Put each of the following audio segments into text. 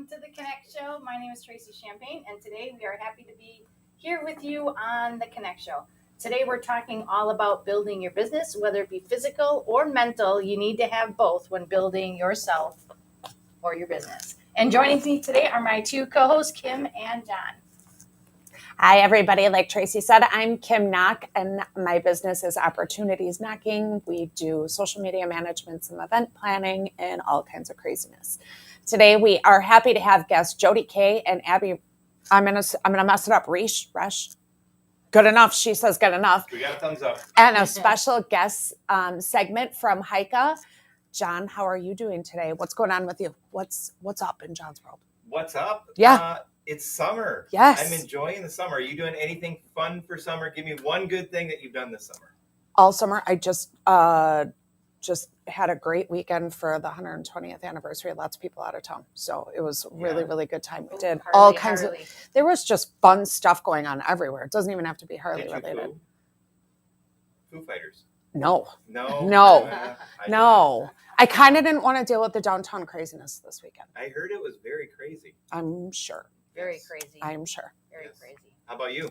to the Connect Show. My name is Tracy Champagne, and today we are happy to be here with you on the Connect Show. Today we're talking all about building your business, whether it be physical or mental. You need to have both when building yourself or your business. And joining me today are my two co-hosts, Kim and John. Hi, everybody. Like Tracy said, I'm Kim Knock, and my business is Opportunities Knocking. We do social media management, some event planning, and all kinds of craziness. Today, we are happy to have guests Jody Kay and Abby. I'm gonna mess it up. Resh. Good enough. She says good enough. We got a thumbs up. And a special guest segment from Heika. John, how are you doing today? What's going on with you? What's up in John's world? What's up? Yeah. It's summer. Yes. I'm enjoying the summer. Are you doing anything fun for summer? Give me one good thing that you've done this summer. All summer, I just had a great weekend for the 120th anniversary. Lots of people out of town. So it was really good time. We did all kinds of, there was just fun stuff going on everywhere. It doesn't even have to be Harley related. Foo Fighters. No. No. I kind of didn't want to deal with the downtown craziness this weekend. I heard it was very crazy. I'm sure. Very crazy. I'm sure. Very crazy. How about you?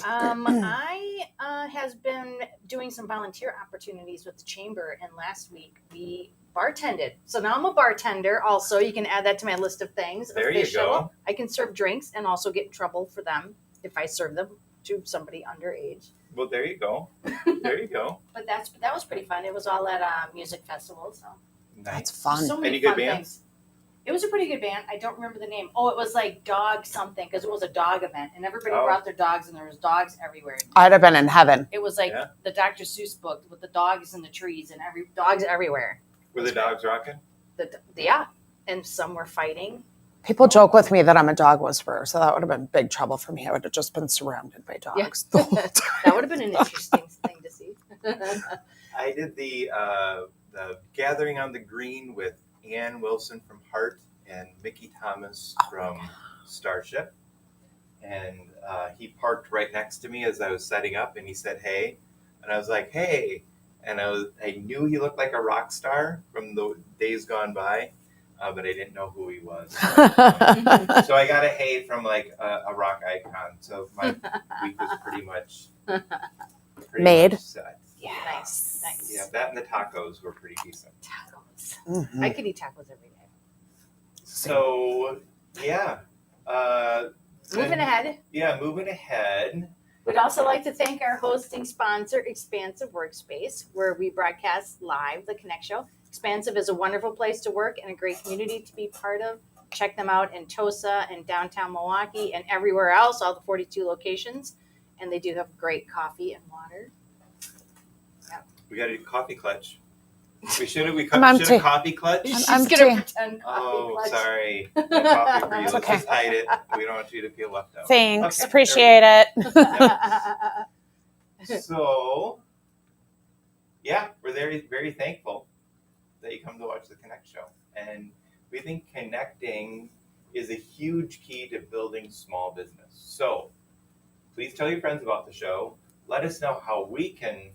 I has been doing some volunteer opportunities with the chamber, and last week we bartended. So now I'm a bartender also. You can add that to my list of things. There you go. I can serve drinks and also get in trouble for them if I serve them to somebody underage. Well, there you go. But that was pretty fun. It was all at a music festival, so Nice. That's fun. so many Any good fun bands? things. It was a pretty good band. I don't remember the name. Oh, it was like dog something because it was a dog event, and everybody brought their dogs, and there was dogs everywhere. I'd have been in heaven. It was like the Dr. Seuss book with the dogs in the trees and dogs everywhere. Were the dogs rocking? Yeah, and some were fighting. People joke with me that I'm a dog whisperer, so that would have been big trouble for me. I would have just been surrounded by dogs. Yeah. That would have been an interesting thing to see. I did the Gathering on the Green with Ann Wilson from Heart and Mickey Thomas from Starship. And he parked right next to me as I was setting up, and he said, "Hey." And I was like, "Hey." And I knew he looked like a rock star from the days gone by, but I didn't know who he was. So I got a hey from like a rock icon. So my week was pretty much made. Much set. Yeah. Nice. Yeah, that and the tacos were pretty decent. Tacos. Mm-hmm. I could eat tacos every day. So, yeah. Moving ahead. Yeah, moving ahead. We'd also like to thank our hosting sponsor, Expansive Workspace, where we broadcast live the Connect Show. Expansive is a wonderful place to work and a great community to be part of. Check them out in Tosa and downtown Milwaukee and everywhere else, all the 42 locations. And they do have great coffee and water. We got a coffee clutch. We should have coffee clutch. She's I'm going to pretend coffee Oh, clutch. sorry. No coffee for you. It's Let's okay. just hide it. We don't want you to feel left out. Thanks. Okay, Appreciate it. So, yeah, we're very, very thankful that you come to watch the Connect Show. And we think connecting is a huge key to building small business. So, please tell your friends about the show. Let us know how we can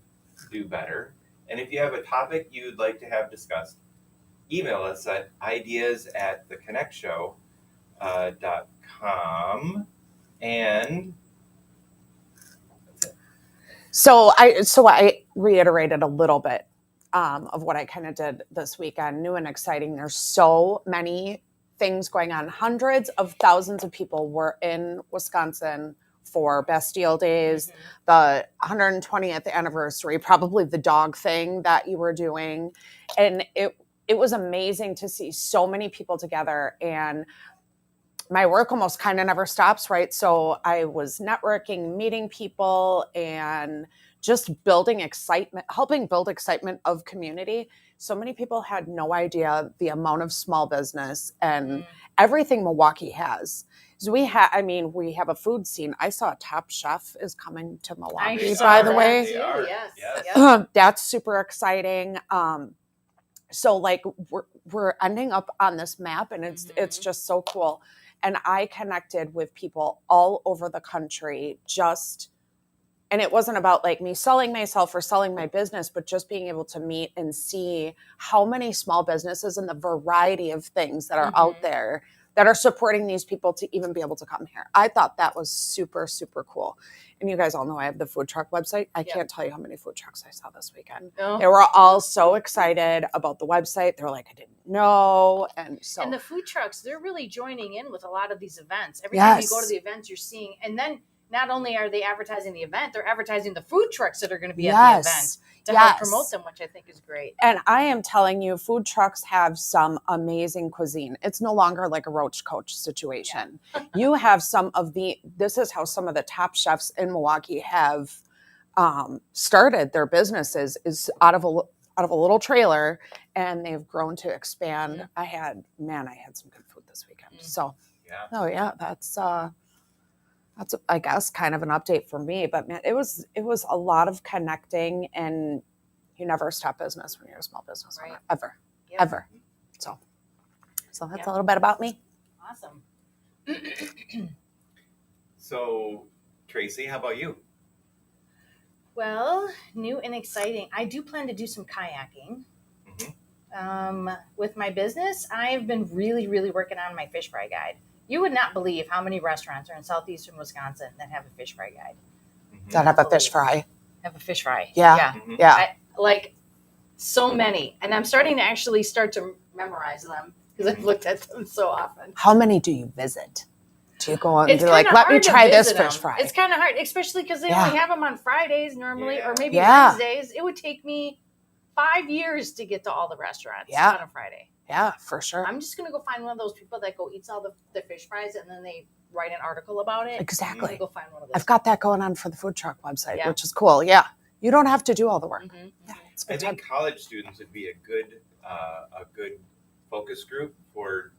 do better. And if you have a topic you'd like to have discussed, email us at ideas@theconnectshow.com. And that's it. So I reiterated a little bit of what I kind of did this weekend. New and exciting. There's so many things going on. Hundreds of thousands of people were in Wisconsin for Bastille Days, the 120th anniversary, probably the dog thing that you were doing. And it was amazing to see so many people together, and my work almost kind of never stops, right? So I was networking, meeting people, and just building excitement, helping build excitement of community. So many people had no idea the amount of small business and everything Milwaukee has. So we have a food scene. I saw Top Chef is coming to Milwaukee, by the way. Yes. That's super exciting. So like we're ending up on this map, and it's just so cool. And I connected with people all over the country just And it wasn't about like me selling myself or selling my business, but just being able to meet and see how many small businesses and the variety of things that are out there that are supporting these people to even be able to come here. I thought that was super, super cool. And you guys all know I have the food truck website. I can't tell you how many food trucks I saw this weekend. Oh. They were all so excited about the website. They were like, I didn't know. And so, And the food trucks, they're really joining in with a lot of these events. Every time you go to the events, you're seeing, and then not only are they advertising the event, they're advertising the food trucks that are going to be at the event to help promote them, which I think is great. And I am telling you, food trucks have some amazing cuisine. It's no longer like a Roach Coach situation. You have this is how some of the top chefs in Milwaukee have started their businesses, is out of a little trailer, and they've grown to expand. I had some good food this weekend. So, that's I guess kind of an update for me. But man, it was a lot of connecting, and you never stop business when you're a small business owner, ever. So that's a little bit about me. Awesome. So, Tracy, how about you? Well, new and exciting. I do plan to do some kayaking. With my business, I've been really, really working on my fish fry guide. You would not believe how many restaurants are in southeastern Wisconsin that have a fish fry guide. That have a fish fry. Have a fish fry. Yeah. Like so many. And I'm starting to actually start to memorize them because I've looked at them so often. How many do you visit? Do you go on and be like, let me try this fish fry? It's kind of hard, especially because they only have them on Fridays normally, or maybe Yeah. Wednesdays. It would take me 5 years to get to all the restaurants on a Friday. Yeah, for sure. I'm just going to go find one of those people that go eats all the fish fries and then they write an article about it. Exactly. I'm going to go find one of those. I've got that going on for the food truck website, which is cool. Yeah. You don't have to do all the work. Yeah, it's a I good think time. college students would be a good focus group for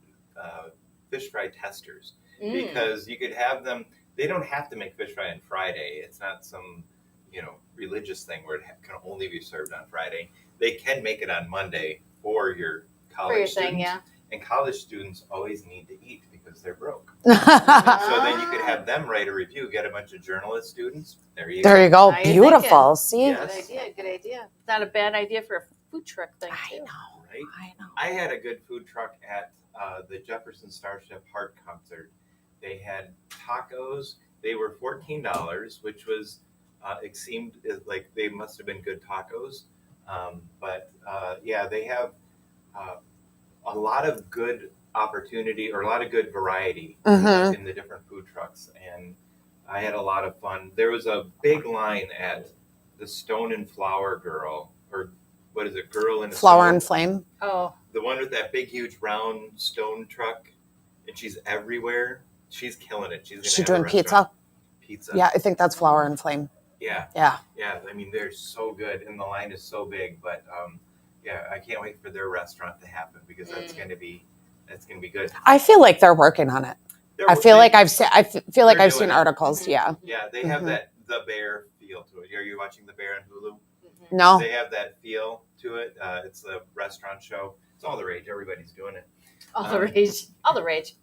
fish fry testers, because you could have them. They don't have to make fish fry on Friday. It's not some religious thing where it can only be served on Friday. They can make it on Monday for your college students. And college students always need to eat because they're broke. So then you could have them write a review, get a bunch of journalist students. There you go. Beautiful. See? Yes. Good idea. Not a bad idea for a food truck thing, too. Right? I know. I had a good food truck at the Jefferson Starship Heart concert. They had tacos. They were $14, which was, it seemed like they must have been good tacos. They have a lot of good opportunity, or a lot of good variety in the different food trucks. And I had a lot of fun. There was a big line at the Stone and Flower Girl, or what is it? Girl in a Flower Stone? and Flame. Oh. The one with that big, huge, round stone truck, and she's everywhere. She's killing it. She's doing pizza. Pizza. Yeah, I think that's Flower and Flame. Yeah. Yeah. Yeah. I mean, they're so good, and the line is so big. But I can't wait for their restaurant to happen, because that's going to be good. I feel like they're working on it. I feel like I've seen articles. Yeah. Yeah, they have that The Bear feel to it. Are you watching The Bear on Hulu? No. They have that feel to it. It's a restaurant show. It's all the rage. Everybody's doing it. All the rage. All the rage.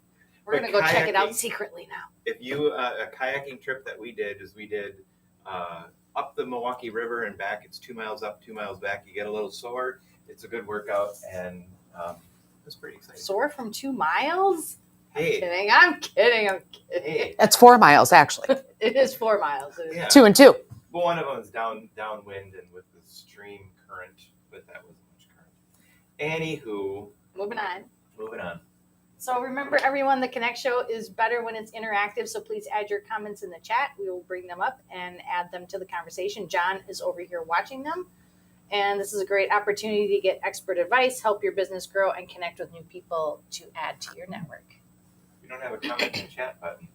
We're going to go check it out secretly now. If you, a kayaking trip that we did up the Milwaukee River and back. It's 2 miles up, 2 miles back. You get a little sore. It's a good workout, and it's pretty exciting. Sore from 2 miles? Hey. I'm kidding. Hey. It's 4 miles, actually. It is 4 miles. Yeah. 2 and 2. Well, one of them is downwind and with the stream current, but that wasn't much current. Anywho. Moving on. So remember, everyone, the Connect Show is better when it's interactive, so please add your comments in the chat. We will bring them up and add them to the conversation. John is over here watching them, and this is a great opportunity to get expert advice, help your business grow, and connect with new people to add to your network. You don't have a comment in the chat button.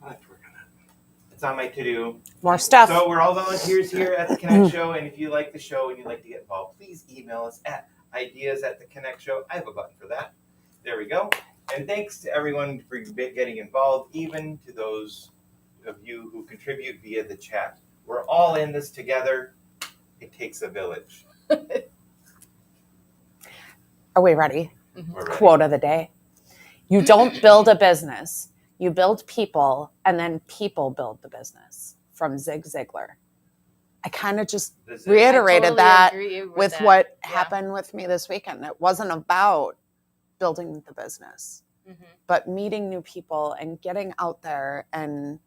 I'll have to work on that. It's on my to-do. More stuff. So we're all volunteers here at the Connect Show, and if you like the show and you'd like to get involved, please email us at ideas@theconnectshow. I have a button for that. There we go. And thanks to everyone for getting involved, even to those of you who contribute via the chat. We're all in this together. It takes a village. Are we ready? We're ready. Quote of the day. You don't build a business. You build people, and then people build the business, from Zig Ziglar. I kind of just reiterated that with what happened with me this weekend. It wasn't about building the business, but meeting new people and getting out there and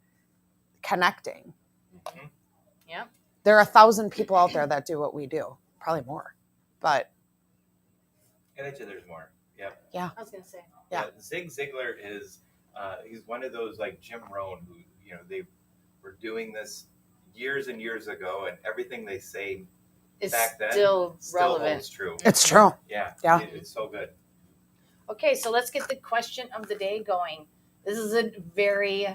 connecting. Yeah. There are 1,000 people out there that do what we do, probably more, but. I bet you there's more. Yep. Yeah. I was going to say. Yeah. Zig Ziglar is, he's one of those like Jim Rohn who, they were doing this years and years ago, and everything they say back then still relevant. Holds true. It's true. Yeah. Yeah. It's so good. Okay, so let's get the question of the day going. This is a very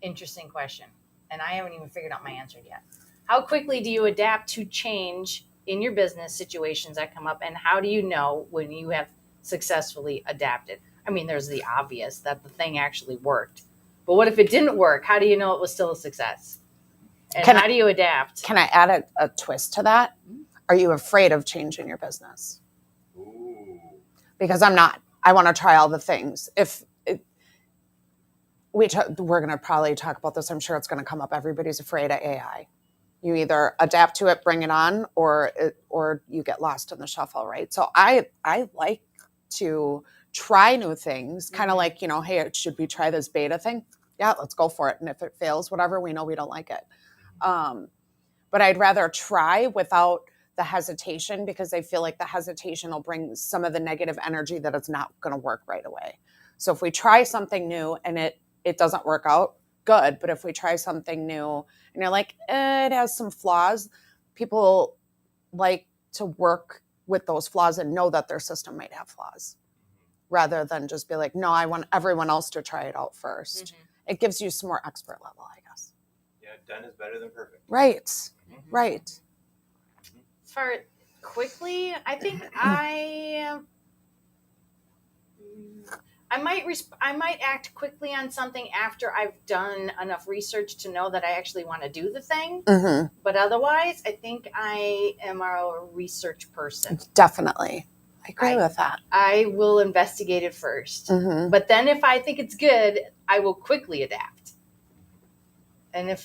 interesting question, and I haven't even figured out my answer yet. How quickly do you adapt to change in your business situations that come up, and how do you know when you have successfully adapted? I mean, there's the obvious that the thing actually worked, but what if it didn't work? How do you know it was still a success? And how do you adapt? Can I add a twist to that? Are you afraid of changing your business? Ooh. Because I'm not. I want to try all the things. We're going to probably talk about this. I'm sure it's going to come up. Everybody's afraid of AI. You either adapt to it, bring it on, or you get lost in the shuffle, right? So I like to try new things, kind of like, hey, should we try this beta thing? Yeah, let's go for it. And if it fails, whatever, we know we don't like it. But I'd rather try without the hesitation, because I feel like the hesitation will bring some of the negative energy that it's not going to work right away. So if we try something new and it doesn't work out, good. But if we try something new and you're like, it has some flaws, people like to work with those flaws and know that their system might have flaws, rather than just be like, no, I want everyone else to try it out first. It gives you some more expert level, I guess. Yeah, done is better than perfect. Right. Right. As far quickly, I think I might act quickly on something after I've done enough research to know that I actually want to do the thing. But otherwise, I think I am a research person. Definitely. I agree with that. I will investigate it first. But then if I think it's good, I will quickly adapt. And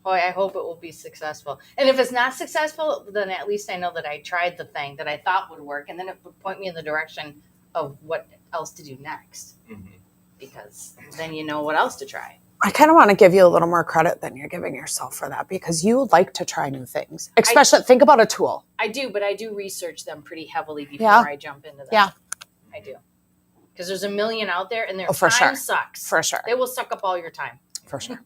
I hope it will be successful. And if it's not successful, then at least I know that I tried the thing that I thought would work, and then it would point me in the direction of what else to do next. Because then you know what else to try. I kind of want to give you a little more credit than you're giving yourself for that, because you like to try new things. Especially, think about a tool. I do, but I do research them pretty heavily before I jump into them. Yeah. I do. Because there's a million out there, and their for time sure. sucks. For sure. They will suck up all your time. For sure.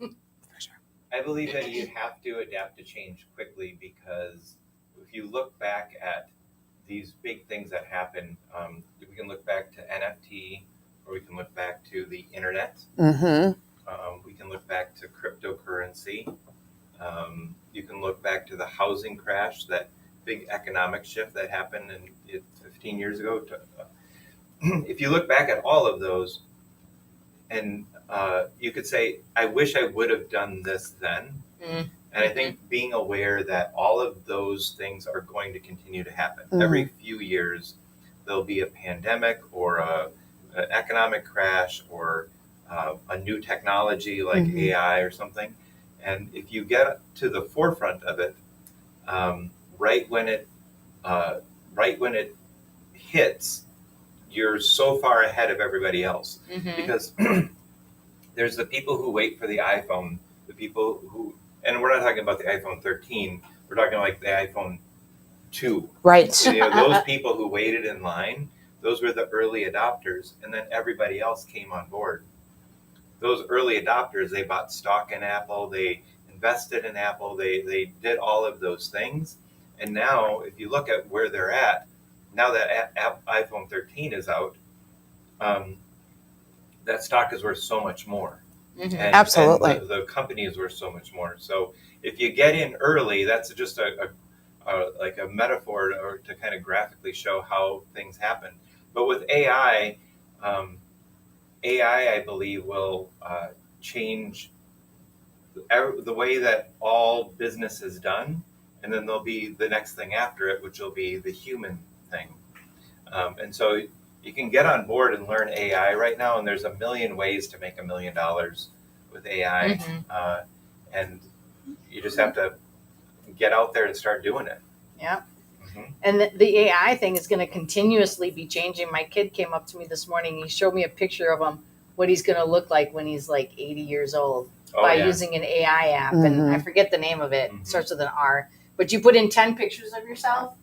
I believe that you have to adapt to change quickly, because if you look back at these big things that happen, we can look back to NFT, or we can look back to the internet. We can look back to cryptocurrency. You can look back to the housing crash, that big economic shift that happened 15 years ago. If you look back at all of those, and you could say, I wish I would have done this then. And I think being aware that all of those things are going to continue to happen. Every few years, there'll be a pandemic or an economic crash or a new technology like AI or something. And if you get to the forefront of it, right when it hits, you're so far ahead of everybody else. Because there's the people who wait for the iPhone, the people who, and we're not talking about the iPhone 13, we're talking like the iPhone 2. Right. Those people who waited in line, those were the early adopters, and then everybody else came on board. Those early adopters, they bought stock in Apple, they invested in Apple, they did all of those things. And now, if you look at where they're at, now that iPhone 13 is out, that stock is worth so much more. Absolutely. And the company is worth so much more. So if you get in early, that's just a metaphor or to kind of graphically show how things happen. But with AI, I believe, will change the way that all business is done. And then there'll be the next thing after it, which will be the human thing. And so you can get on board and learn AI right now, and there's a million ways to make $1 million with AI, and you just have to get out there and start doing it. Yeah. And the AI thing is going to continuously be changing. My kid came up to me this morning. He showed me a picture of him, what he's going to look like when he's like 80 years old by using an AI app. And I forget the name of it. It starts with an R. But you put in 10 pictures of yourself.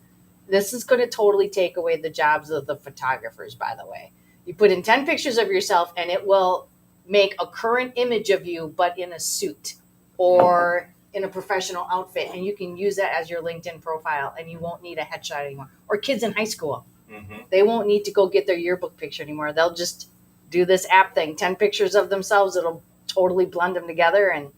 This is going to totally take away the jobs of the photographers, by the way. You put in 10 pictures of yourself, and it will make a current image of you, but in a suit or in a professional outfit, and you can use that as your LinkedIn profile, and you won't need a headshot anymore. Or kids in high school, they won't need to go get their yearbook picture anymore. They'll just do this app thing, 10 pictures of themselves. It'll totally blend them together, and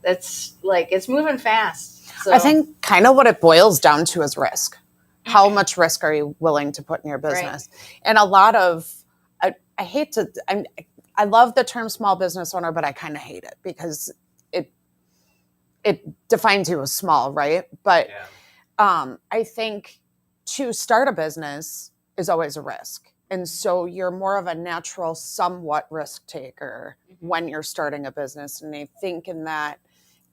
that's like, it's moving fast. So I think kind of what it boils down to is risk. How much risk are you willing to put in your business? Right. And a lot of, I love the term small business owner, but I kind of hate it because it defines you as small, right? But I think to start a business is always a risk. And so you're more of a natural, somewhat risk taker when you're starting a business. And I think in that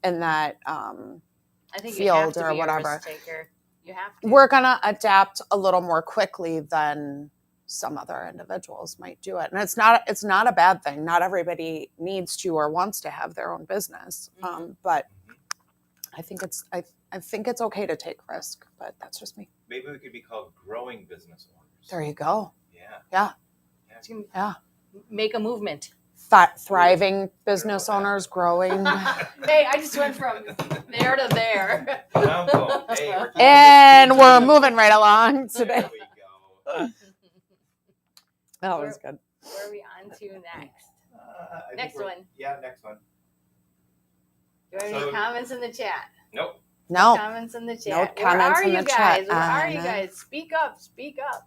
I think field you have to or be whatever, a risk taker. You have to. We're gonna adapt a little more quickly than some other individuals might do it. And it's not a bad thing. Not everybody needs to or wants to have their own business. But I think it's okay to take risk, but that's just me. Maybe we could be called growing business owners. There you go. Yeah. Make a movement. Thriving business owners, growing. Hey, I just went from there to there. And we're moving right along today. There we go. That was good. Where are we on to next? Next one. Yeah, next one. Do you have any comments in the chat? Nope. No. Comments in the chat. No comments in the chat. Where are you guys? Speak up. Speak up.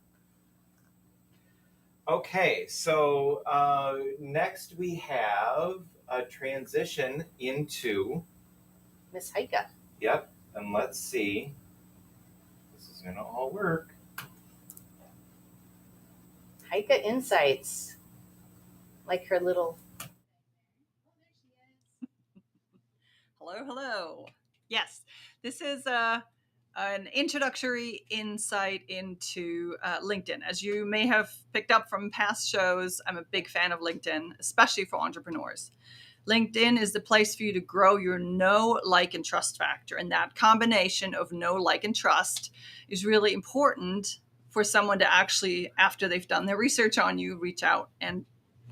Okay, so next we have a transition into Miss Heike. Yep, and let's see. This is gonna all work. Heike Insights. Like her little. Hello. Yes, this is an introductory insight into LinkedIn. As you may have picked up from past shows, I'm a big fan of LinkedIn, especially for entrepreneurs. LinkedIn is the place for you to grow your know, like, and trust factor. And that combination of know, like, and trust is really important for someone to actually, after they've done their research on you, reach out and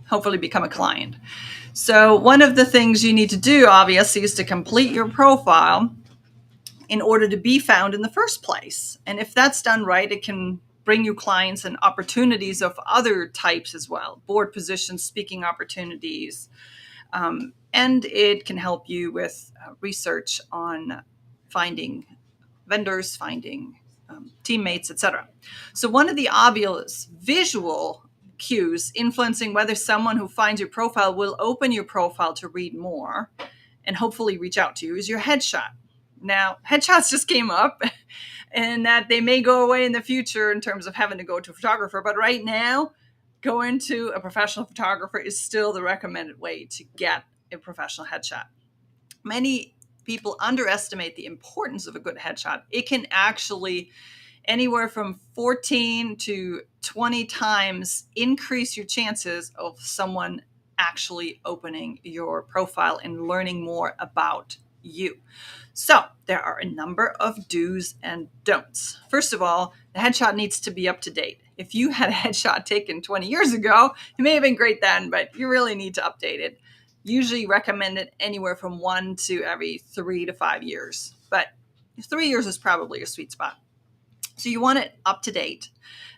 hopefully become a client. So one of the things you need to do, obviously, is to complete your profile in order to be found in the first place. And if that's done right, it can bring you clients and opportunities of other types as well, board positions, speaking opportunities, and it can help you with research on finding vendors, finding teammates, etc. So one of the obvious visual cues influencing whether someone who finds your profile will open your profile to read more and hopefully reach out to you is your headshot. Now, headshots just came up and that they may go away in the future in terms of having to go to a photographer. But right now, going to a professional photographer is still the recommended way to get a professional headshot. Many people underestimate the importance of a good headshot. It can actually anywhere from 14 to 20 times increase your chances of someone actually opening your profile and learning more about you. So there are a number of do's and don'ts. First of all, the headshot needs to be up to date. If you had a headshot taken 20 years ago, it may have been great then, but you really need to update it. Usually recommended anywhere from 1 to every 3 to 5 years, but 3 years is probably a sweet spot. So you want it up to date.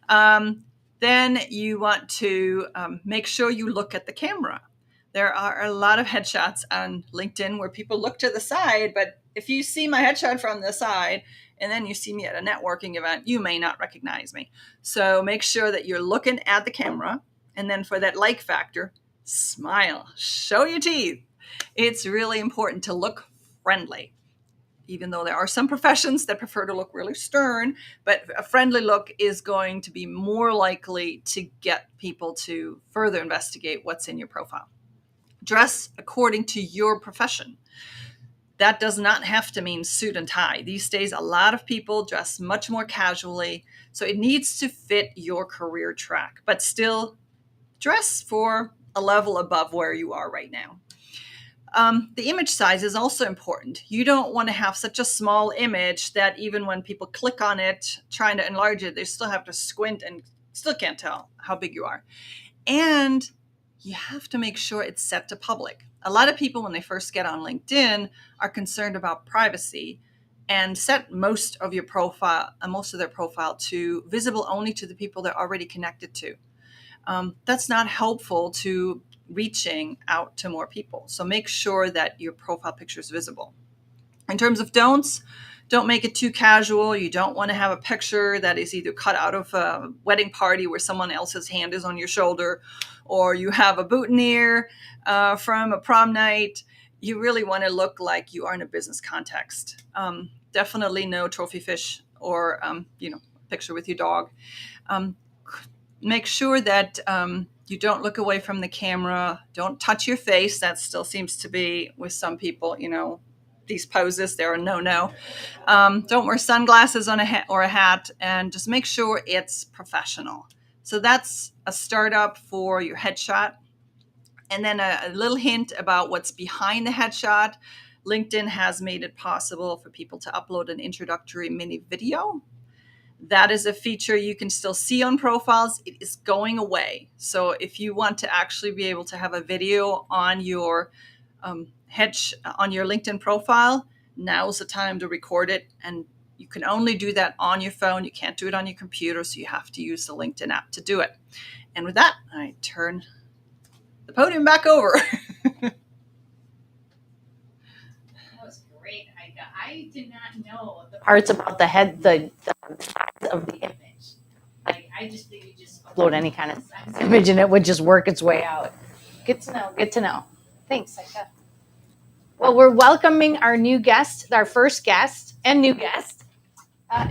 Then you want to make sure you look at the camera. There are a lot of headshots on LinkedIn where people look to the side, but if you see my headshot from the side and then you see me at a networking event, you may not recognize me. So make sure that you're looking at the camera. And then for that like factor, smile, show your teeth. It's really important to look friendly. even though there are some professions that prefer to look really stern, but a friendly look is going to be more likely to get people to further investigate what's in your profile. Dress according to your profession. That does not have to mean suit and tie. These days, a lot of people dress much more casually, so it needs to fit your career track, but still dress for a level above where you are right now. The image size is also important. You don't want to have such a small image that even when people click on it, trying to enlarge it, they still have to squint and still can't tell how big you are. And you have to make sure it's set to public. A lot of people, when they first get on LinkedIn, are concerned about privacy and set most of their profile to visible only to the people they're already connected to. That's not helpful to reaching out to more people. So make sure that your profile picture is visible. In terms of don'ts, don't make it too casual. You don't want to have a picture that is either cut out of a wedding party where someone else's hand is on your shoulder, or you have a boutonniere from a prom night. You really want to look like you are in a business context. Definitely no trophy fish or picture with your dog. Make sure that you don't look away from the camera. Don't touch your face. That still seems to be with some people, these poses, they're a no-no. Don't wear sunglasses on or a hat, and just make sure it's professional. So that's a startup for your headshot. And then a little hint about what's behind the headshot. LinkedIn has made it possible for people to upload an introductory mini video. That is a feature you can still see on profiles. It is going away. So if you want to actually be able to have a video on your on your LinkedIn profile, now's the time to record it. And you can only do that on your phone. You can't do it on your computer. So you have to use the LinkedIn app to do it. And with that, I turn the podium back over. That was great, Heike. I did not know the parts about the size of the image. Like, I just think you just upload any kind of size image and it would just work its way out. Good to know. Thanks, Heike. Well, we're welcoming our first guest and new guest.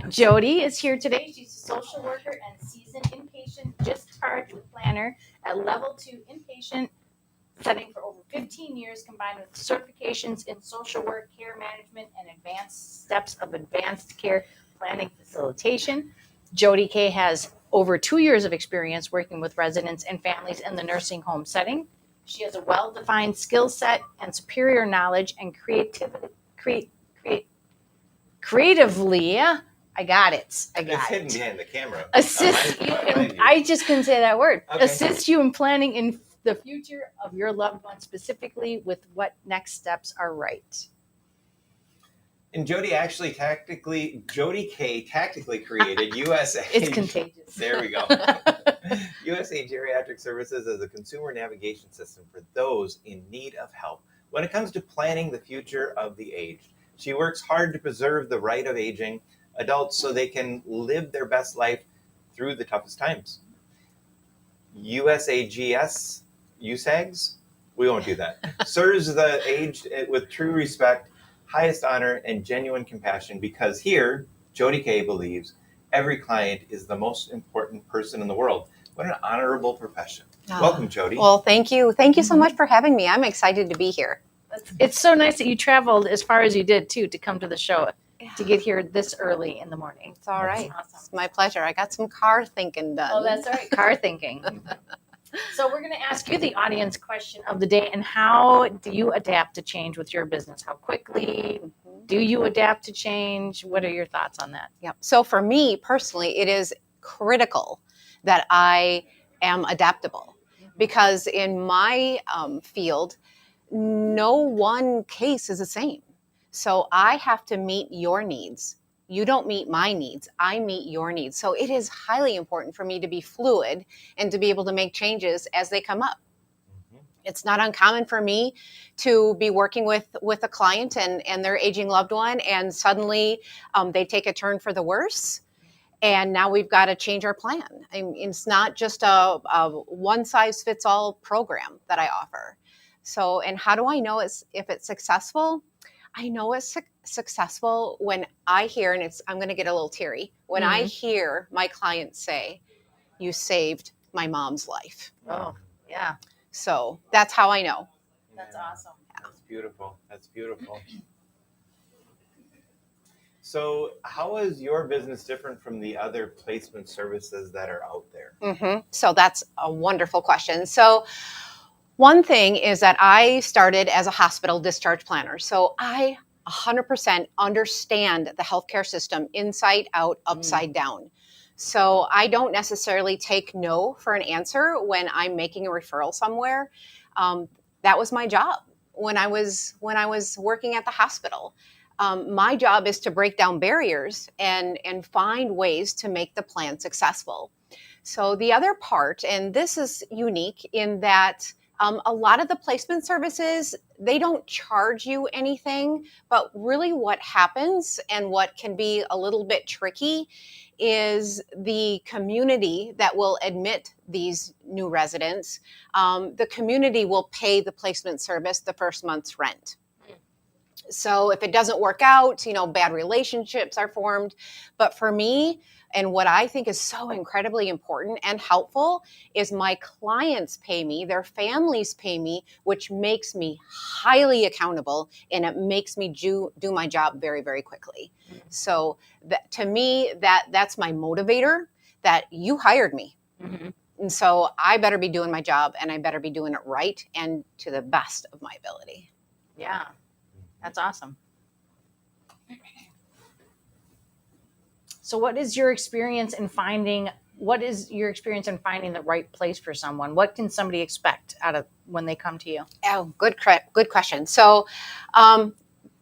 Jody is here today. She's a social worker and seasoned inpatient discharge planner at level 2 inpatient setting for over 15 years, combined with certifications in social work, care management, and advanced steps of advanced care planning facilitation. Jody K has over 2 years of experience working with residents and families in the nursing home setting. She has a well-defined skill set and superior knowledge and creatively, I got it. It's hidden behind the camera. Assist you I just couldn't say that word. Okay. Assist you in planning in the future of your loved one, specifically with what next steps are right. And Jody K tactically created USA. It's contagious. There we go. USA Geriatric Services as a consumer navigation system for those in need of help when it comes to planning the future of the aged. She works hard to preserve the right of aging adults so they can live their best life through the toughest times. USAGS, we won't do that, serves the aged with true respect, highest honor, and genuine compassion, because here, Jody K believes every client is the most important person in the world. What an honorable profession. Welcome, Jody. Well, thank you. Thank you so much for having me. I'm excited to be here. It's so nice that you traveled as far as you did, too, to come to the show, to get here this early in the morning. It's all right. Awesome. It's my pleasure. I got some car thinking done. Oh, that's all right. Car thinking. So we're going to ask you the audience question of the day. And how do you adapt to change with your business? How quickly do you adapt to change? What are your thoughts on that? Yep. So for me personally, it is critical that I am adaptable, because in my field, no one case is the same. So I have to meet your needs. You don't meet my needs. I meet your needs. So it is highly important for me to be fluid and to be able to make changes as they come up. Mm-hmm. It's not uncommon for me to be working with a client and their aging loved one, and suddenly they take a turn for the worse. And now we've got to change our plan. I mean, it's not just a one-size-fits-all program that I offer. So, and how do I know if it's successful? I know it's successful when I hear, and I'm going to get a little teary, when I hear my clients say, "You saved my mom's life." Oh, yeah. So that's how I know. That's awesome. That's beautiful. That's beautiful. So, how is your business different from the other placement services that are out there? So that's a wonderful question. So one thing is that I started as a hospital discharge planner. So I 100% understand the healthcare system inside out, upside down. So I don't necessarily take no for an answer when I'm making a referral somewhere. That was my job when I was working at the hospital. My job is to break down barriers and find ways to make the plan successful. So the other part, and this is unique in that a lot of the placement services, they don't charge you anything, but really what happens and what can be a little bit tricky is the community that will admit these new residents. The community will pay the placement service the first month's rent. So if it doesn't work out, bad relationships are formed. But for me, and what I think is so incredibly important and helpful is my clients pay me, their families pay me, which makes me highly accountable and it makes me do my job very, very quickly. So to me, that's my motivator, that you hired me. And so I better be doing my job and I better be doing it right and to the best of my ability. Yeah. That's awesome. So what is your experience in finding the right place for someone? What can somebody expect out of when they come to you? Oh, good question. So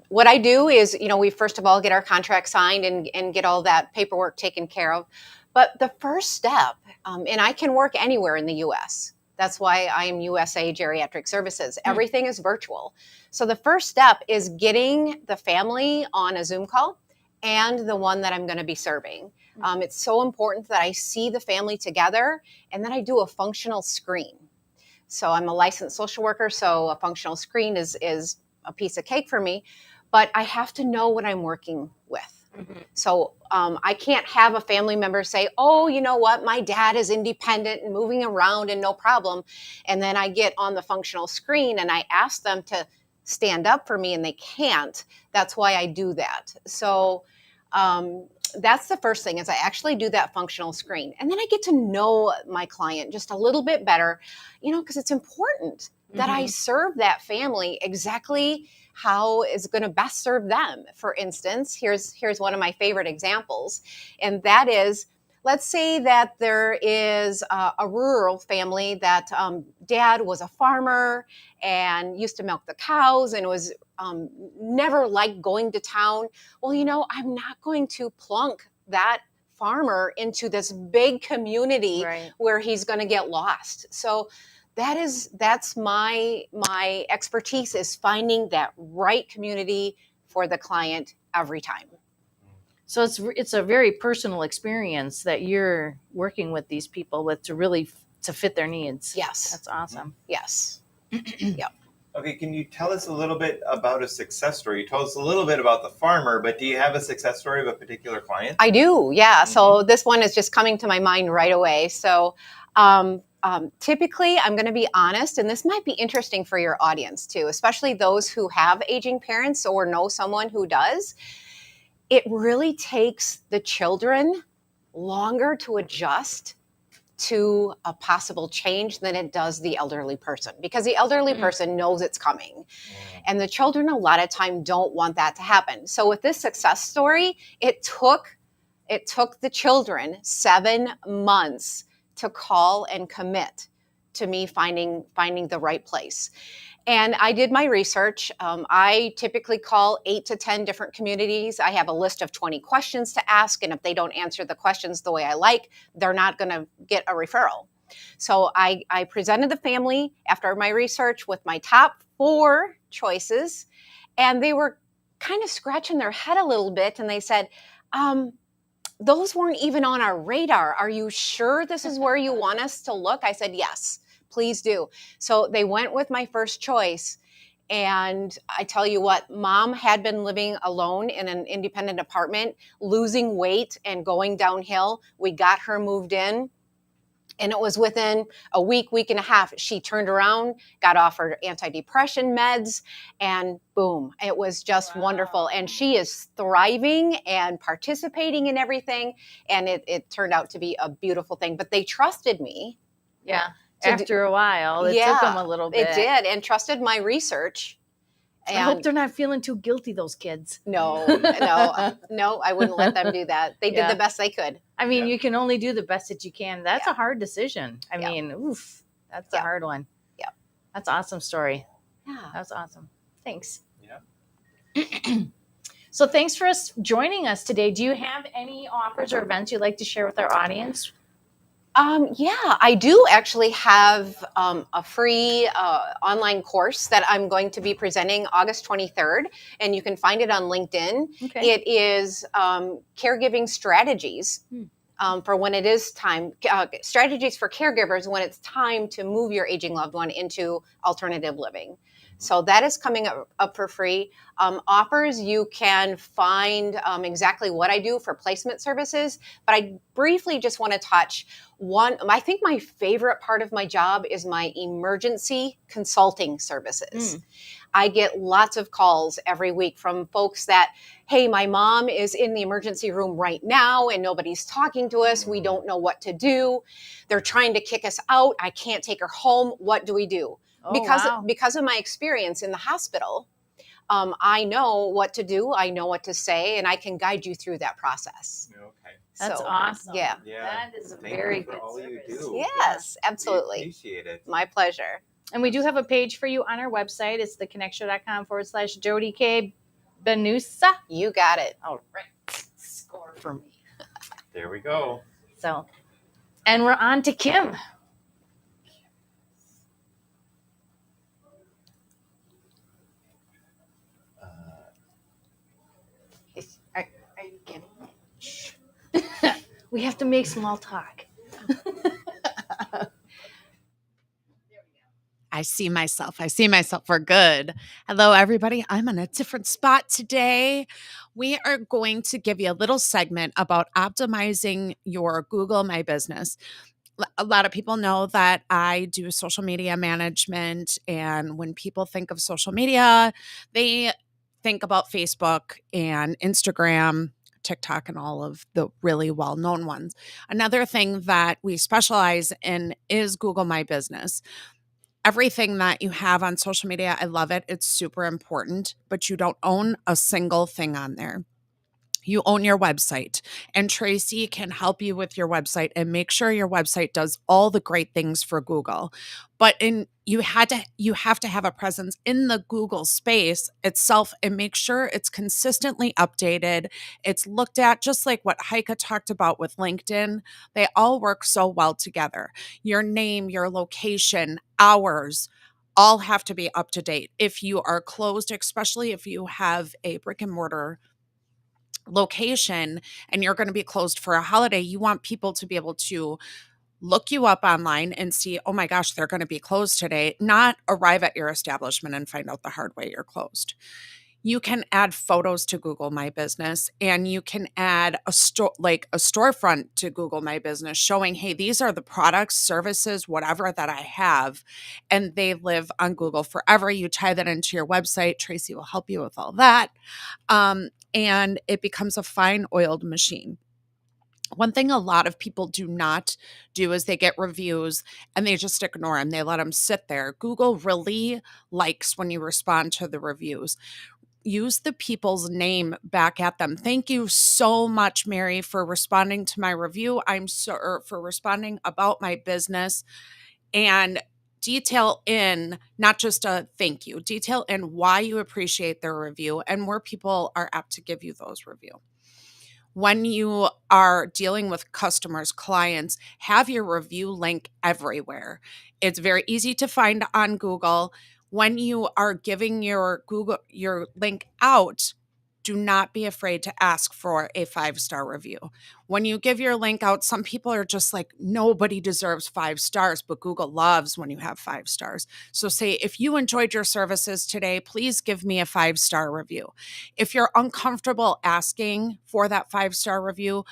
what I do is, we first of all get our contract signed and get all that paperwork taken care of. But the first step, and I can work anywhere in the U.S., that's why I am USA Geriatric Services. Everything is virtual. So the first step is getting the family on a Zoom call and the one that I'm going to be serving. It's so important that I see the family together and then I do a functional screen. So I'm a licensed social worker, so a functional screen is a piece of cake for me, but I have to know what I'm working with. So I can't have a family member say, "Oh, you know what? My dad is independent and moving around and no problem." And then I get on the functional screen and I ask them to stand up for me and they can't. That's why I do that. So that's the first thing is I actually do that functional screen. And then I get to know my client just a little bit better, because it's important that I serve that family exactly how is going to best serve them. For instance, here's one of my favorite examples, and that is, let's say that there is a rural family that dad was a farmer and used to milk the cows and was never liked going to town. Well, I'm not going to plunk that farmer into this big community where he's going to get lost. So that's my expertise, is finding that right community for the client every time. So it's a very personal experience that you're working with these people with to fit their needs. Yes. That's awesome. Yes. Yep. Okay, can you tell us a little bit about a success story? You told us a little bit about the farmer, but do you have a success story of a particular client? I do, yeah. So this one is just coming to my mind right away. So typically, I'm going to be honest, and this might be interesting for your audience too, especially those who have aging parents or know someone who does. It really takes the children longer to adjust to a possible change than it does the elderly person, because the elderly person knows it's coming. And the children a lot of time don't want that to happen. So with this success story, it took the children 7 months to call and commit to me finding the right place. And I did my research. I typically call 8 to 10 different communities. I have a list of 20 questions to ask. And if they don't answer the questions the way I like, they're not going to get a referral. So I presented the family after my research with my top 4 choices. And they were kind of scratching their head a little bit. And they said, those weren't even on our radar. Are you sure this is where you want us to look? I said, yes, please do. So they went with my first choice. And I tell you what, Mom had been living alone in an independent apartment, losing weight and going downhill. We got her moved in. And it was within a week and a half, she turned around, got offered antidepressant meds, and boom, it was just wonderful. And she is thriving and participating in everything. And it turned out to be a beautiful thing. But they trusted me. Yeah. To After a while, it took them a little bit. It did, and trusted my research. I hope they're not feeling too guilty, those kids. No, I wouldn't let them do that. They did the best they could. I mean, you can only do the best that you can. That's a hard decision. I mean, oof, that's a hard one. Yeah. That's an awesome story. Yeah. That's awesome. Thanks. Yeah. So thanks for joining us today. Do you have any offers or events you'd like to share with our audience? Yeah, I do actually have a free online course that I'm going to be presenting August 23rd, and you can find it on LinkedIn. Okay. It is caregiving strategies for when it is time, strategies for caregivers when it's time to move your aging loved one into alternative living. So that is coming up for free. Offers, you can find exactly what I do for placement services, but I briefly just want to touch one. I think my favorite part of my job is my emergency consulting services. I get lots of calls every week from folks that, hey, my mom is in the emergency room right now and nobody's talking to us. We don't know what to do. They're trying to kick us out. I can't take her home. What do we do? Because of my experience in the hospital, I know what to do, I know what to say, and I can guide you through that process. Okay. That's awesome. Yeah. That is a Thank very you for good all you service. do. Yes, We absolutely. appreciate it. My pleasure. And we do have a page for you on our website. It's theconnectshow.com/Jody K. Benusa. You got it. All right. Score for me. There we go. So, and we're on to Kim. Are you kidding me? Shh. We have to make small talk. I see myself. I see myself for good. Hello, everybody. I'm on a different spot today. We are going to give you a little segment about optimizing your Google My Business. A lot of people know that I do social media management. And when people think of social media, they think about Facebook and Instagram, TikTok, and all of the really well-known ones. Another thing that we specialize in is Google My Business. Everything that you have on social media, I love it. It's super important, but you don't own a single thing on there. You own your website, and Tracy can help you with your website and make sure your website does all the great things for Google. But you have to have a presence in the Google space itself and make sure it's consistently updated. It's looked at just like what Heike talked about with LinkedIn. They all work so well together. Your name, your location, hours, all have to be up to date. If you are closed, especially if you have a brick and mortar location and you're going to be closed for a holiday, you want people to be able to look you up online and see, oh my gosh, they're going to be closed today, not arrive at your establishment and find out the hard way you're closed. You can add photos to Google My Business, and you can add a storefront to Google My Business showing, hey, these are the products, services, whatever that I have, and they live on Google forever. You tie that into your website. Tracy will help you with all that. And it becomes a fine oiled machine. One thing a lot of people do not do is they get reviews and they just ignore them. They let them sit there. Google really likes when you respond to the reviews. Use the people's name back at them. Thank you so much, Mary, for responding to my review. For responding about my business, and detail in not just a thank you, detail in why you appreciate their review, and more people are apt to give you those reviews. When you are dealing with customers, clients, have your review link everywhere. It's very easy to find on Google. When you are giving your link out, do not be afraid to ask for a 5-star review. When you give your link out, some people are just like, nobody deserves 5 stars, but Google loves when you have 5 stars. So say, if you enjoyed your services today, please give me a 5-star review. If you're uncomfortable asking for that 5-star review,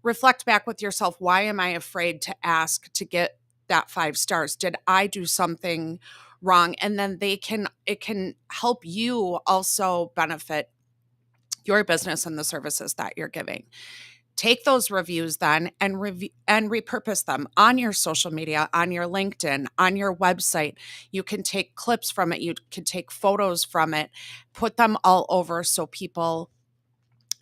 reflect back with yourself. Why am I afraid to ask to get that 5 stars? Did I do something wrong? And then it can help you also benefit your business and the services that you're giving. Take those reviews then and repurpose them on your social media, on your LinkedIn, on your website. You can take clips from it. You can take photos from it, put them all over so people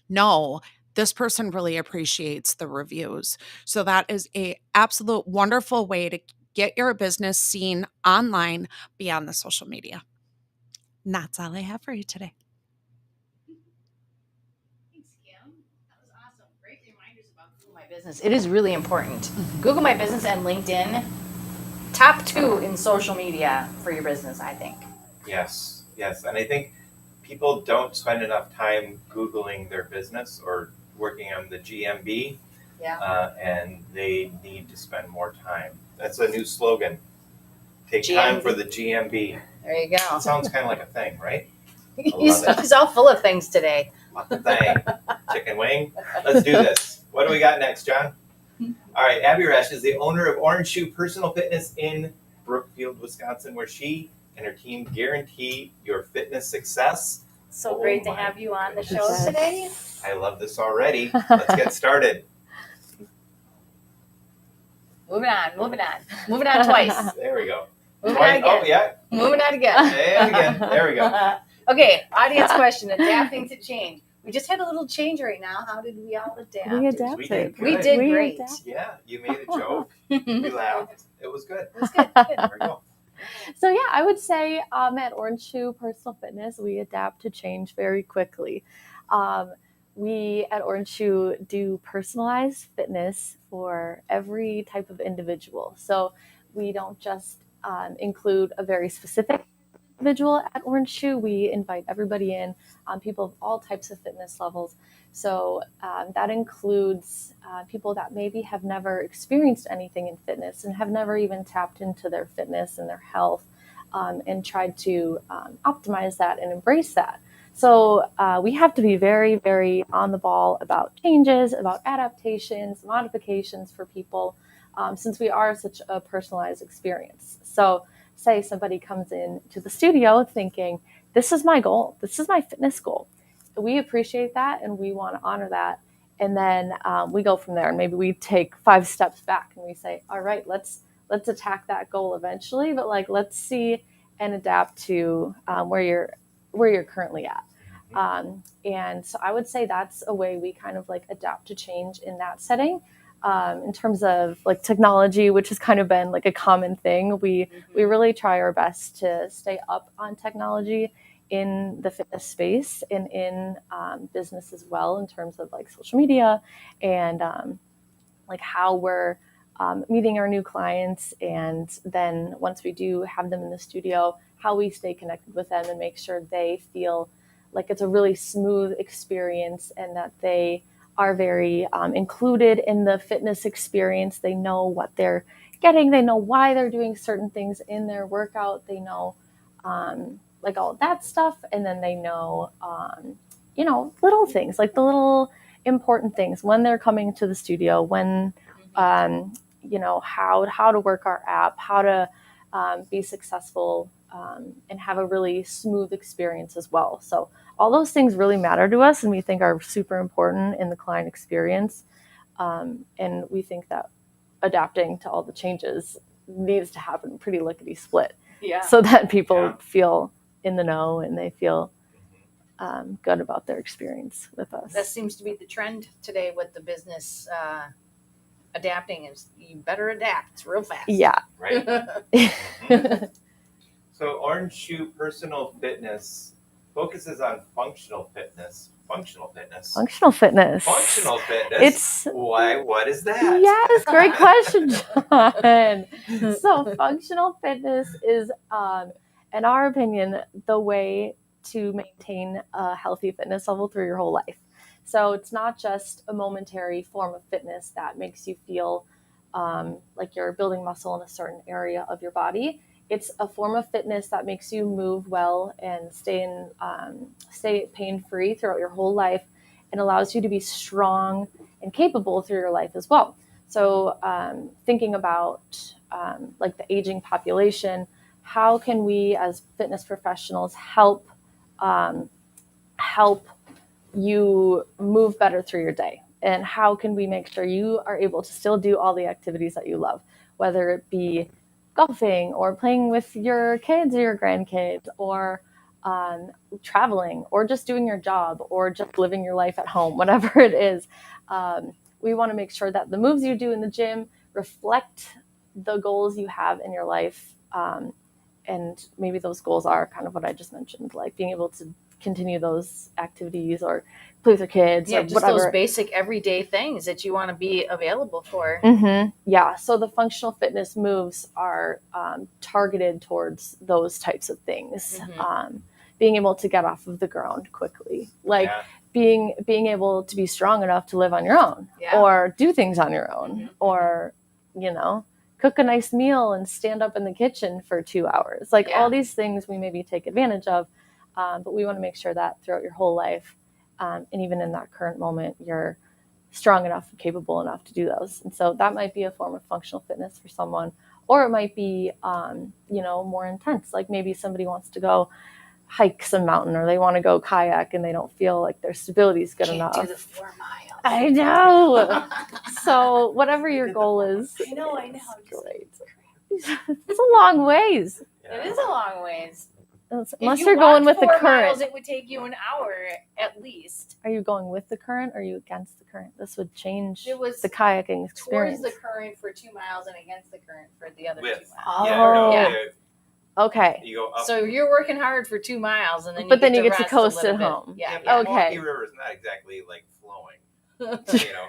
know this person really appreciates the reviews. So that is a absolute wonderful way to get your business seen online beyond the social media. And that's all I have for you today. Thanks, Kim. That was awesome. Great reminders about Google My Business. It is really important. Google My Business and LinkedIn, top 2 in social media for your business, I think. Yes, yes. And I think people don't spend enough time Googling their business or working on the GMB, and they need to spend more time. That's a new slogan. Take time for the GMB. There you go. It sounds kind of like a thing, right? He's all full of things today. What the thing? Chicken wing? Let's do this. What do we got next, John? All right, Abby Resch is the owner of Orange Shoe Personal Fitness in Brookfield, Wisconsin, where she and her team guarantee your fitness success. So great to have you on the show today. I love this already. Let's get started. Moving on twice. There we go. Moving on again. Oh, yeah. Moving on again. And again. There we go. Okay, audience question, adapting to change. We just had a little change right now. How did we all adapt? We adapted. We did great. Yeah, you made a joke. We laughed. It was good. It was good. There we go. So yeah, I would say at Orange Shoe Personal Fitness, we adapt to change very quickly. We at Orange Shoe do personalized fitness for every type of individual. So we don't just include a very specific individual at Orange Shoe. We invite everybody in, people of all types of fitness levels. So that includes people that maybe have never experienced anything in fitness and have never even tapped into their fitness and their health and tried to optimize that and embrace that. So we have to be very, very on the ball about changes, about adaptations, modifications for people, since we are such a personalized experience. So say somebody comes in to the studio thinking, this is my goal, this is my fitness goal. We appreciate that and we want to honor that. And then we go from there, and maybe we take 5 steps back and we say, all right, let's attack that goal eventually, but let's see and adapt to where you're currently at. And so I would say that's a way we kind of adapt to change in that setting. In terms of technology, which has kind of been a common thing, we really try our best to stay up on technology in the fitness space and in business as well, in terms of social media and how we're meeting our new clients, and then once we do have them in the studio, how we stay connected with them and make sure they feel like it's a really smooth experience and that they are very included in the fitness experience. They know what they're getting. They know why they're doing certain things in their workout. They know all of that stuff. And then they know, little things, the little important things when they're coming to the studio, when, how to work our app, how to be successful and have a really smooth experience as well. So all those things really matter to us and we think are super important in the client experience. And we think that adapting to all the changes needs to happen pretty lickety split. Yeah. So that people feel in the know and they feel good about their experience with us. That seems to be the trend today with the business adapting, is you better adapt real fast. Yeah. Right. So Orange Shoe Personal Fitness focuses on functional fitness. It's why? What is that? Yes, great question, John. So functional fitness is, in our opinion, the way to maintain a healthy fitness level through your whole life. So it's not just a momentary form of fitness that makes you feel like you're building muscle in a certain area of your body. It's a form of fitness that makes you move well and stay pain-free throughout your whole life, and allows you to be strong and capable through your life as well. So thinking about like the aging population, how can we as fitness professionals help you move better through your day? And how can we make sure you are able to still do all the activities that you love, whether it be golfing or playing with your kids or your grandkids, or traveling, or just doing your job, or just living your life at home, whatever it is. We want to make sure that the moves you do in the gym reflect the goals you have in your life. And maybe those goals are kind of what I just mentioned, like being able to continue those activities or play with your kids, or just whatever. those basic everyday things that you want to be available for. Yeah, so the functional fitness moves are targeted towards those types of things. Being able to get off of the ground quickly, like being able to be strong enough to live on your own, or do things on your own, or cook a nice meal and stand up in the kitchen for 2 hours. Like all these things we maybe take advantage of, but we want to make sure that throughout your whole life, and even in that current moment, you're strong enough and capable enough to do those. And so that might be a form of functional fitness for someone, or it might be, more intense. Like maybe somebody wants to go hike some mountain, or they want to go kayak and they don't feel like their stability is good enough. Do the 4 miles. I know. So whatever your goal is. I know. Great. It's a long ways. It is a long ways. Unless you're going with the current. Miles, it would take you an hour at least. Are you going with the current, or are you against the current? This would change It was the kayaking experience. Towards the current for 2 miles and against the current for the other 2 miles. Oh. Okay. You go up. So you're working hard for 2 miles, and then you get to coast at home. Yeah. Okay. Milwaukee River is not exactly like flowing.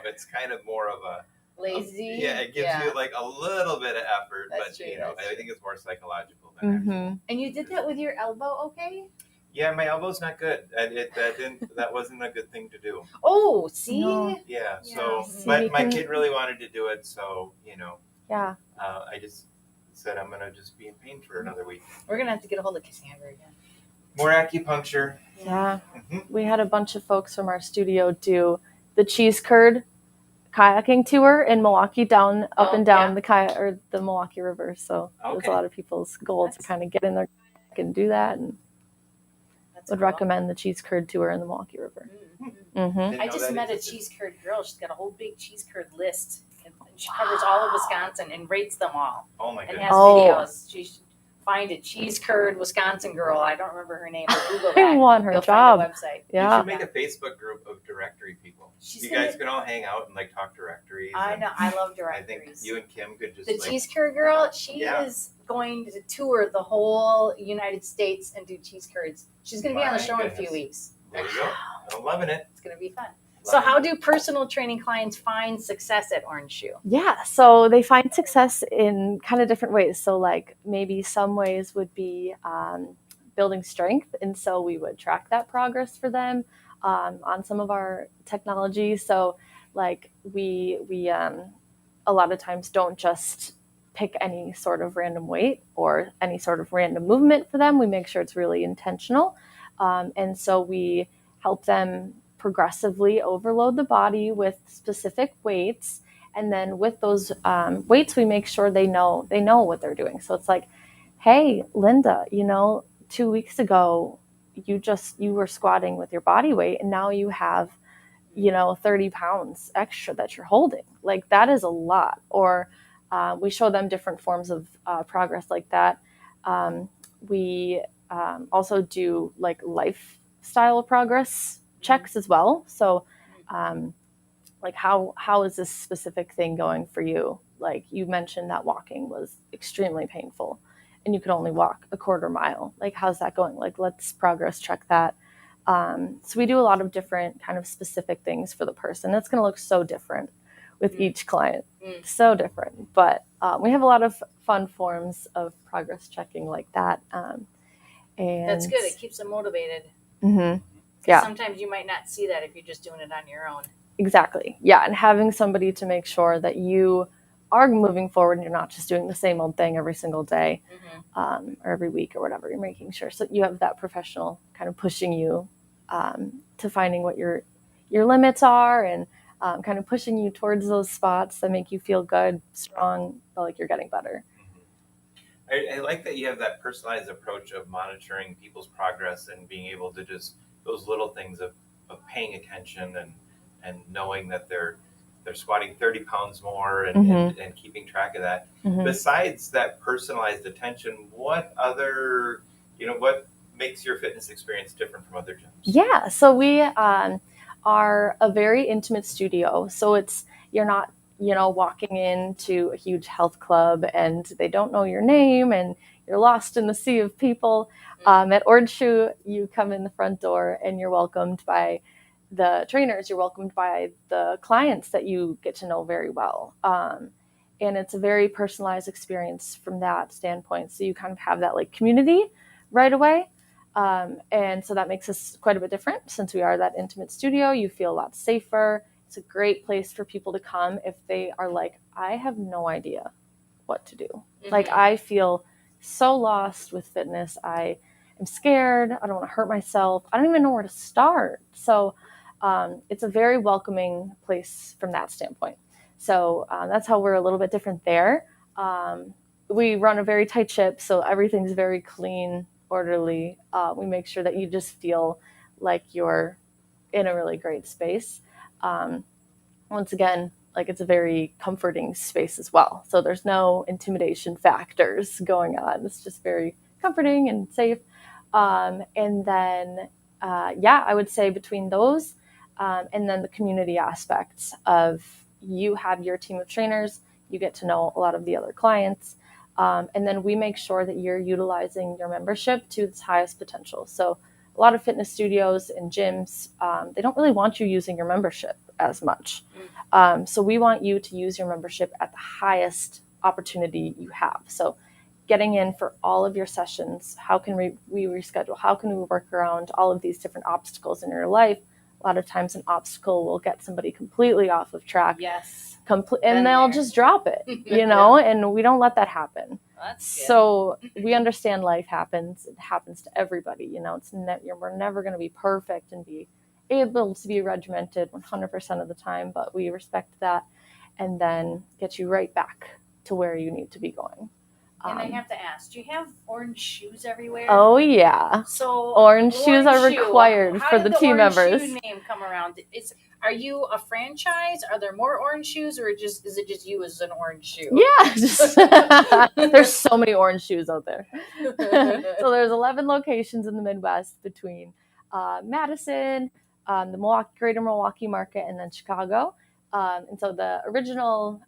It's kind of more of a lazy. It gives you like a little bit of effort, That's but true, I think it's more psychological than actual. And you did that with your elbow, okay? Yeah, my elbow's not good. That wasn't a good thing to do. Oh, see? No. Yeah. So, but my kid really wanted to do it, so Yeah. I just said I'm gonna just be in pain for another week. We're gonna have to get a hold of Cassandra again. More acupuncture. Yeah. We had a bunch of folks from our studio do the cheese curd kayaking tour in Milwaukee, up and down the Milwaukee River. So it was a lot of people's goal to kind of get in there and do that, and would recommend the cheese curd tour in the Milwaukee River. I just met a cheese curd girl. She's got a whole big cheese curd list. And she covers all of Wisconsin and rates them all. Oh my and goodness. has videos. She should find a cheese curd Wisconsin girl. I don't remember her name, but Google that. I want her You'll job. Find the website. Yeah. You should make a Facebook group of directory people. You guys can all hang out and like talk directories. I know. I love I directories. think you and Kim could just The cheese curd girl, she Yeah. is going to tour the whole United States and do cheese curds. She's going to be on the show in a few weeks. There you go. I'm loving it. It's going to be fun. So how do personal training clients find success at Orange Shoe? Yeah, so they find success in kind of different ways. So like maybe some ways would be building strength. And so we would track that progress for them on some of our technology. So like we a lot of times don't just pick any sort of random weight or any sort of random movement for them. We make sure it's really intentional. And so we help them progressively overload the body with specific weights, and then with those weights we make sure they know what they're doing. So it's like, hey Linda, 2 weeks ago you were squatting with your body weight, and now you have 30 pounds extra that you're holding. Like that is a lot. Or we show them different forms of progress like that. We also do like lifestyle progress checks as well. So like how is this specific thing going for you? Like you mentioned that walking was extremely painful and you could only walk a quarter mile. Like how's that going? Like let's progress check that. So we do a lot of different kind of specific things for the person. It's going to look so different with each client. So different. But we have a lot of fun forms of progress checking like that. And That's good. It keeps them motivated. Mhm. Yeah. Sometimes you might not see that if you're just doing it on your own. Exactly. Yeah. And having somebody to make sure that you are moving forward and you're not just doing the same old thing every single day, or every week or whatever, you're making sure. So you have that professional kind of pushing you to finding what your limits are, and kind of pushing you towards those spots that make you feel good, strong, feel like you're getting better. I like that you have that personalized approach of monitoring people's progress and being able to just those little things of paying attention and knowing that they're squatting 30 pounds more and keeping track of that. Besides that personalized attention, what other, what makes your fitness experience different from other gyms? Yeah, so we are a very intimate studio. So you're not, walking into a huge health club and they don't know your name and you're lost in the sea of people. At Orange Shoe, you come in the front door and you're welcomed by the trainers, you're welcomed by the clients that you get to know very well. And it's a very personalized experience from that standpoint. So you kind of have that like community right away. And so that makes us quite a bit different since we are that intimate studio. You feel a lot safer. It's a great place for people to come if they are like, I have no idea what to do. Like, I feel so lost with fitness. I am scared. I don't want to hurt myself. I don't even know where to start. So it's a very welcoming place from that standpoint. So that's how we're a little bit different there. We run a very tight ship, so everything's very clean, orderly. We make sure that you just feel like you're in a really great space. Once again, like, it's a very comforting space as well. So there's no intimidation factors going on. It's just very comforting and safe. And then, I would say between those and then the community aspects of you have your team of trainers, you get to know a lot of the other clients. And then we make sure that you're utilizing your membership to its highest potential. So a lot of fitness studios and gyms, they don't really want you using your membership as much. So we want you to use your membership at the highest opportunity you have. So getting in for all of your sessions, how can we reschedule? How can we work around all of these different obstacles in your life? A lot of times an obstacle will get somebody completely off of track. Yes. And they'll just drop it, and we don't let that happen. So we understand life happens. It happens to everybody. We're never going to be perfect and be able to be regimented 100% of the time, but we respect that and then get you right back to where you need to be going. And I have to ask, do you have orange shoes everywhere? Oh, yeah. So orange shoes are required for the team members. How did the orange shoe name come around? Are you a franchise? Are there more orange shoes, or is it just you as an orange shoe? Yeah, there's so many orange shoes out there. So there's 11 locations in the Midwest between Madison, the greater Milwaukee market, and then Chicago. And so the original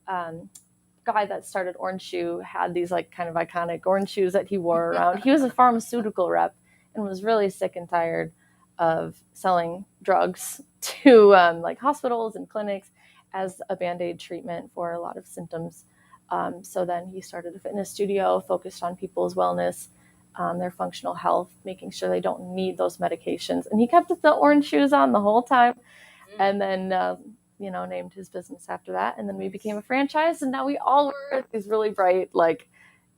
guy that started Orange Shoe had these like kind of iconic orange shoes that he wore around. He was a pharmaceutical rep and was really sick and tired of selling drugs to like hospitals and clinics as a Band-Aid treatment for a lot of symptoms. So then he started a fitness studio focused on people's wellness, their functional health, making sure they don't need those medications. And he kept the orange shoes on the whole time. And then named his business after that. And then we became a franchise, and now we all wear these really bright, like,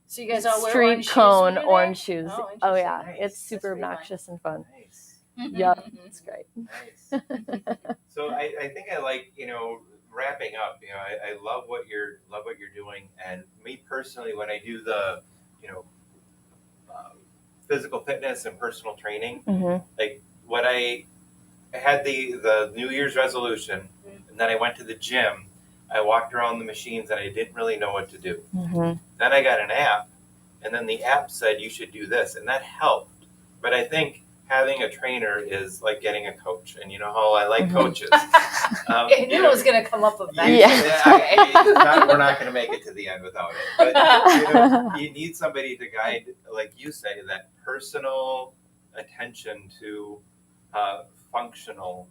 so you guys all wear street orange cone shoes orange shoes. Oh yeah, Nice. it's super obnoxious and fun. Nice. Yeah, it's great. Nice. So I think I like, wrapping up, I love what you're doing. And me personally, when I do the, physical fitness and personal training, like what I had the New Year's resolution, and then I went to the gym. I walked around the machines and I didn't really know what to do. Then I got an app, and then the app said you should do this, and that helped. But I think having a trainer is like getting a coach, and you know how I like coaches. I knew it was going to come up eventually. We're not going to make it to the end without it. But you need somebody to guide, like you say, that personal attention to functional.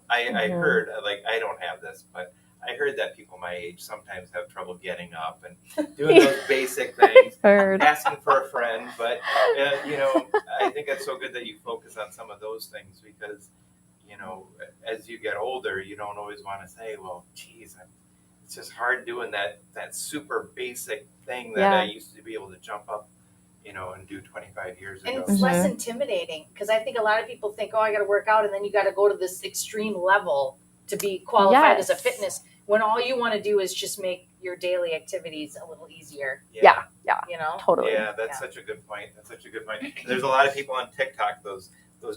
I heard, like, I don't have this, but I heard that people my age sometimes have trouble getting up and doing those basic things, Heard. asking for a friend. But I think it's so good that you focus on some of those things because, as you get older, you don't always want to say, well, geez, it's just hard doing that super basic thing that I used to be able to jump up, and do 25 years ago. And it's less intimidating because I think a lot of people think, oh, I got to work out and then you got to go to this extreme level to be qualified as a fitness, when all you want to do is just make your daily activities a little easier. Yeah. Totally. Yeah, that's such a good point. There's a lot of people on TikTok, those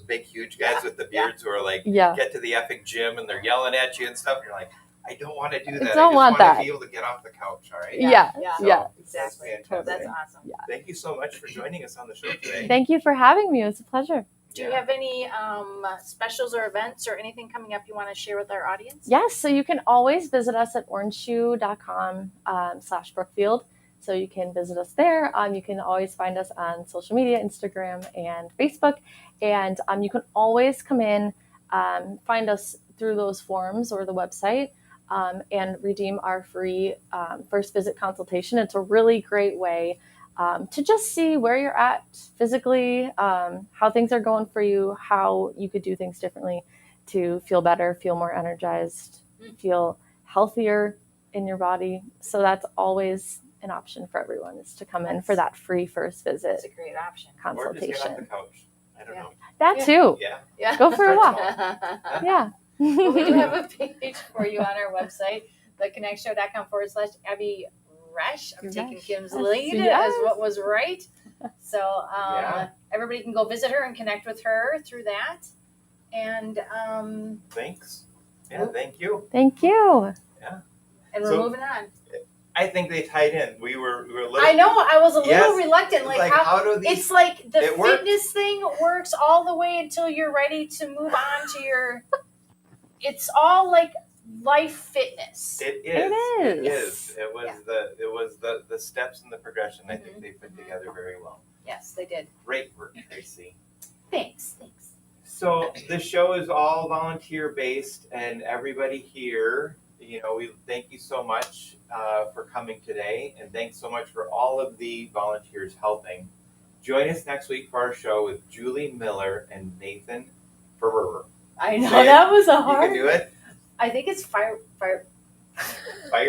big, huge guys with the beards who are like, get to the effing gym and they're yelling at you and stuff. And you're like, I don't want to do that. I just want to be able to get off the couch. All right. Yeah. Exactly. That's awesome. Yeah. Thank you so much for joining us on the show today. Thank you for having me. It was a pleasure. Do you have any specials or events or anything coming up you want to share with our audience? Yes, so you can always visit us at orangeshoe.com/Brookfield. So you can visit us there. You can always find us on social media, Instagram and Facebook. And you can always come in, find us through those forums or the website, and redeem our free first visit consultation. It's a really great way to just see where you're at physically, how things are going for you, how you could do things differently to feel better, feel more energized, feel healthier in your body. So that's always an option for everyone, is to come in for that free first visit. That's a great option. Consultation. Or just get off the couch. I don't know. That too. Yeah. Go for a walk. Yeah. Well, we do have a page for you on our website, theconnectshow.com/Abby Resch. I'm taking Kim's lead as what was right. So everybody can go visit her and connect with her through that. And thanks. Yeah, thank you. Thank you. Yeah. And we're moving on. I think they tied in. We were a little. I know. I was a little reluctant. Like how do these? It's like the fitness thing works all the way until you're ready to move on to your. It's all like life fitness. It is. It was the steps and the progression. I think they fit together very well. Yes, they did. Great work, Tracy. Thanks. So the show is all volunteer based, and everybody here, we thank you so much for coming today, and thanks so much for all of the volunteers helping. Join us next week for our show with Julie Miller and Nathan Ferrer. I know that was a hard. You can do it. I think it's fire. Ferrer. I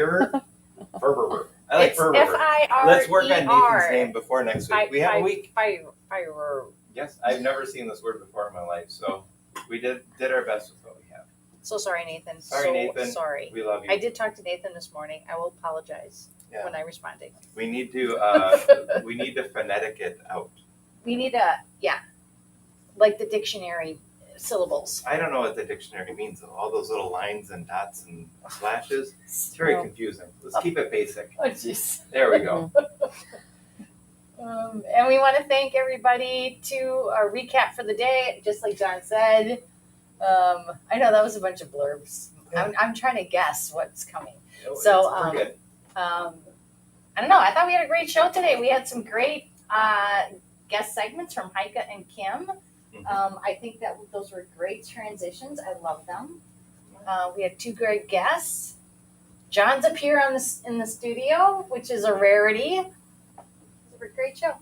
like Ferrer. F-I-R-E-R. Let's work on Nathan's name before next week. We have a week. Fire. Yes, I've never seen this word before in my life, so we did our best with what we have. So sorry, Nathan. Nathan. Sorry. We love you. I did talk to Nathan this morning. I will apologize when I responded. We need to phonetic it out. We need like the dictionary syllables. I don't know what the dictionary means. All those little lines and dots and slashes. It's very confusing. Let's keep it basic. Oh, jeez. There we go. And we want to thank everybody to recap for the day. Just like John said, I know that was a bunch of blurbs. I'm trying to guess what's coming. So good. I don't know. I thought we had a great show today. We had some great guest segments from Heike and Kim. I think that those were great transitions. I love them. We had two great guests. John's up here in the studio, which is a rarity. It was a great show.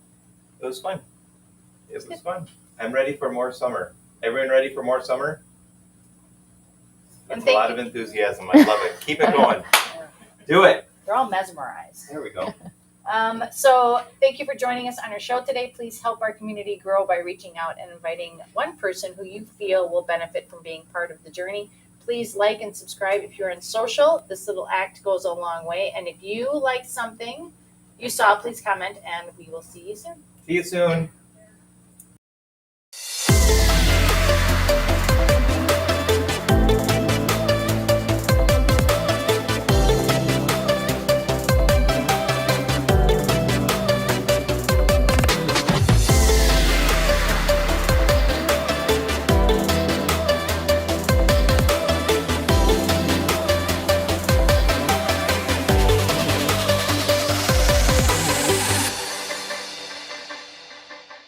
It was fun. It was fun. I'm ready for more summer. Everyone ready for more summer? That's a lot of enthusiasm. I love it. Keep it going. Do it. They're all mesmerized. There we go. So thank you for joining us on our show today. Please help our community grow by reaching out and inviting one person who you feel will benefit from being part of the journey. Please like and subscribe if you're in social. This little act goes a long way. And if you like something you saw, please comment, and we will see you soon. See you soon.